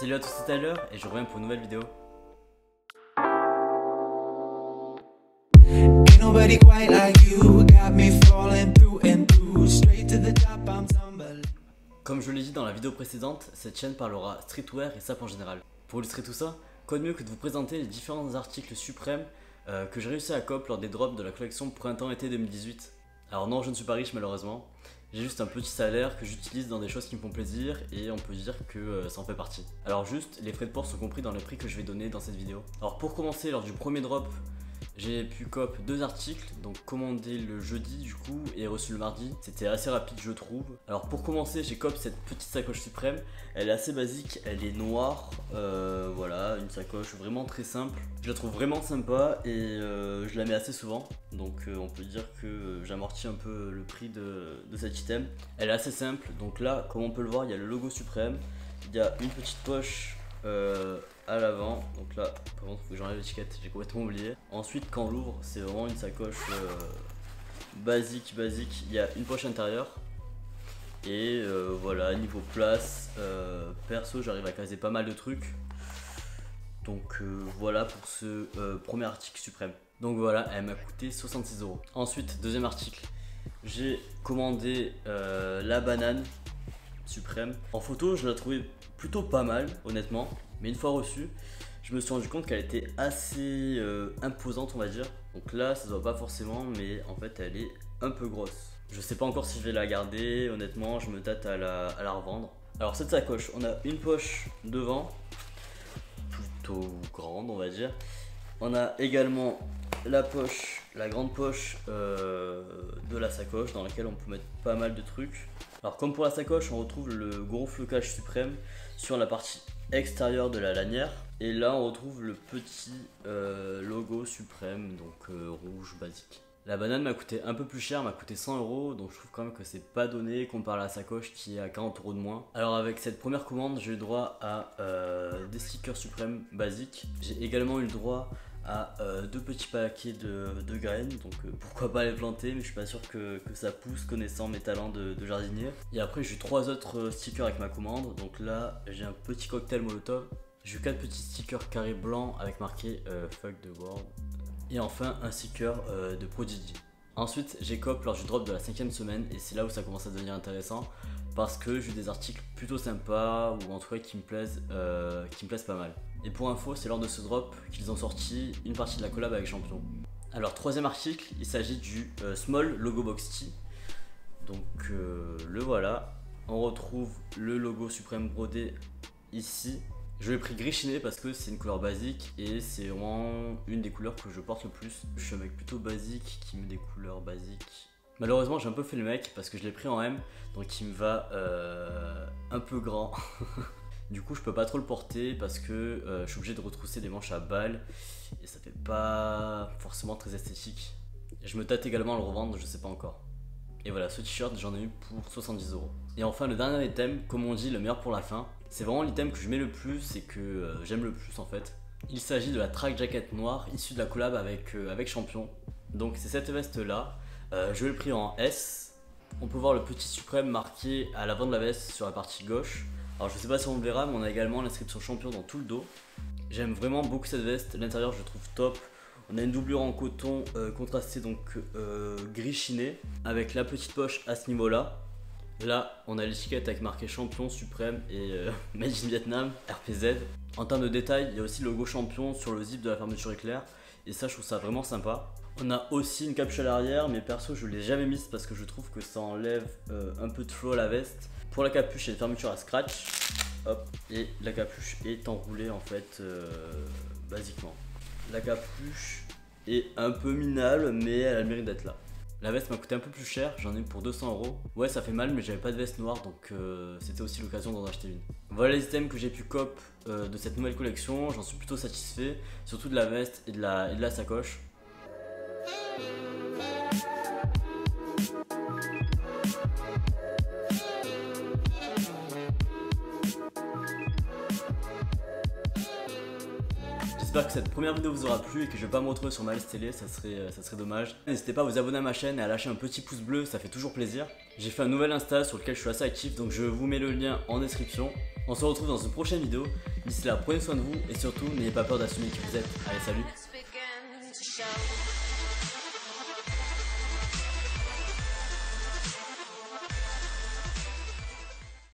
Salut à tous, c'est Tyler et je reviens pour une nouvelle vidéo. Comme je l'ai dit dans la vidéo précédente, cette chaîne parlera streetwear et sap en général. Pour illustrer tout ça, quoi de mieux que de vous présenter les différents articles suprêmes que j'ai réussi à coop lors des drops de la collection printemps-été 2018. Alors non, je ne suis pas riche malheureusement, j'ai juste un petit salaire que j'utilise dans des choses qui me font plaisir et on peut dire que ça en fait partie. Alors juste, les frais de port sont compris dans les prix que je vais donner dans cette vidéo. Alors pour commencer, lors du premier drop, j'ai pu coop 2 articles, donc commandé le jeudi du coup et reçu le mardi. C'était assez rapide je trouve. Alors pour commencer, j'ai coop cette petite sacoche suprême. Elle est assez basique, elle est noire, voilà, une sacoche vraiment très simple. Je la trouve vraiment sympa et je la mets assez souvent. Donc on peut dire que j'amortis un peu le prix de cet item. Elle est assez simple, donc là comme on peut le voir, il y a le logo suprême. Il y a une petite poche à l'avant, donc là par contre il faut que j'enlève l'étiquette, j'ai complètement oublié. Ensuite quand on l'ouvre, c'est vraiment une sacoche basique. Il y a une poche intérieure et voilà, niveau place, perso j'arrive à caser pas mal de trucs. Donc voilà pour ce premier article suprême. Donc voilà, elle m'a coûté 66 €. Ensuite, deuxième article, j'ai commandé la banane suprême. En photo, je la trouvais plutôt pas mal, honnêtement. Mais une fois reçue, je me suis rendu compte qu'elle était assez imposante, on va dire. Donc là, ça se voit pas forcément, mais en fait, elle est un peu grosse. Je sais pas encore si je vais la garder, honnêtement, je me tâte à la revendre. Alors cette sacoche, on a une poche devant, plutôt grande, on va dire. On a également la poche, la grande poche de la sacoche dans laquelle on peut mettre pas mal de trucs. Alors comme pour la sacoche, on retrouve le gros flocage suprême sur la partie extérieure de la lanière. Et là on retrouve le petit logo suprême, donc rouge basique. La banane m'a coûté un peu plus cher, m'a coûté 100 €, donc je trouve quand même que c'est pas donné comparé à la sacoche qui est à 40 € de moins. Alors avec cette première commande, j'ai eu droit à des stickers suprêmes basiques. J'ai également eu le droit à 2 petits paquets de graines, donc pourquoi pas les planter, mais je suis pas sûr que ça pousse connaissant mes talents de jardinier. Et après j'ai eu 3 autres stickers avec ma commande, donc là j'ai un petit cocktail molotov, j'ai eu 4 petits stickers carrés blancs avec marqué fuck the world, et enfin un sticker de Prodigy. Ensuite j'ai coop lors du drop de la 5ème semaine et c'est là où ça commence à devenir intéressant parce que j'ai eu des articles plutôt sympas ou en tout cas qui me plaisent pas mal. Et pour info, c'est lors de ce drop qu'ils ont sorti une partie de la collab avec Champion. Alors troisième article, il s'agit du Small Logo Box Tee. Donc le voilà, on retrouve le logo suprême brodé ici. Je l'ai pris gris chiné parce que c'est une couleur basique et c'est vraiment une des couleurs que je porte le plus. Je suis un mec plutôt basique qui met des couleurs basiques. Malheureusement j'ai un peu fait le mec parce que je l'ai pris en M, donc il me va un peu grand. Du coup je peux pas trop le porter parce que je suis obligé de retrousser des manches à balles et ça fait pas forcément très esthétique. Et je me tâte également à le revendre, je sais pas encore. Et voilà, ce t-shirt j'en ai eu pour 70 €. Et enfin le dernier item, comme on dit, le meilleur pour la fin. C'est vraiment l'item que je mets le plus et que j'aime le plus en fait. Il s'agit de la track jacket noire issue de la collab avec Champion. Donc c'est cette veste là. Je l'ai pris en S. On peut voir le petit suprême marqué à l'avant de la veste sur la partie gauche. Alors je sais pas si on le verra, mais on a également l'inscription Champion dans tout le dos. J'aime vraiment beaucoup cette veste, l'intérieur je le trouve top. On a une doublure en coton contrastée, donc gris chiné, avec la petite poche à ce niveau là. Là on a l'étiquette avec marqué Champion, Suprême et Made in Vietnam, RPZ. En termes de détails, il y a aussi le logo Champion sur le zip de la fermeture éclair. Et ça je trouve ça vraiment sympa. On a aussi une capuche à l'arrière, mais perso je ne l'ai jamais mise parce que je trouve que ça enlève un peu de flow à la veste. Pour la capuche, il y a une fermeture à scratch, hop, et la capuche est enroulée en fait basiquement. La capuche est un peu minable, mais elle a le mérite d'être là. La veste m'a coûté un peu plus cher, j'en ai eu pour 200 €. Ouais, ça fait mal, mais j'avais pas de veste noire, donc c'était aussi l'occasion d'en acheter une. Voilà les items que j'ai pu coop de cette nouvelle collection, j'en suis plutôt satisfait, surtout de la veste et de la sacoche. J'espère que cette première vidéo vous aura plu et que je vais pas me retrouver sur ma liste télé, ça serait dommage. N'hésitez pas à vous abonner à ma chaîne et à lâcher un petit pouce bleu, ça fait toujours plaisir. J'ai fait un nouvel Insta sur lequel je suis assez actif, donc je vous mets le lien en description. On se retrouve dans une prochaine vidéo. D'ici là, prenez soin de vous et surtout, n'ayez pas peur d'assumer qui vous êtes. Allez, salut!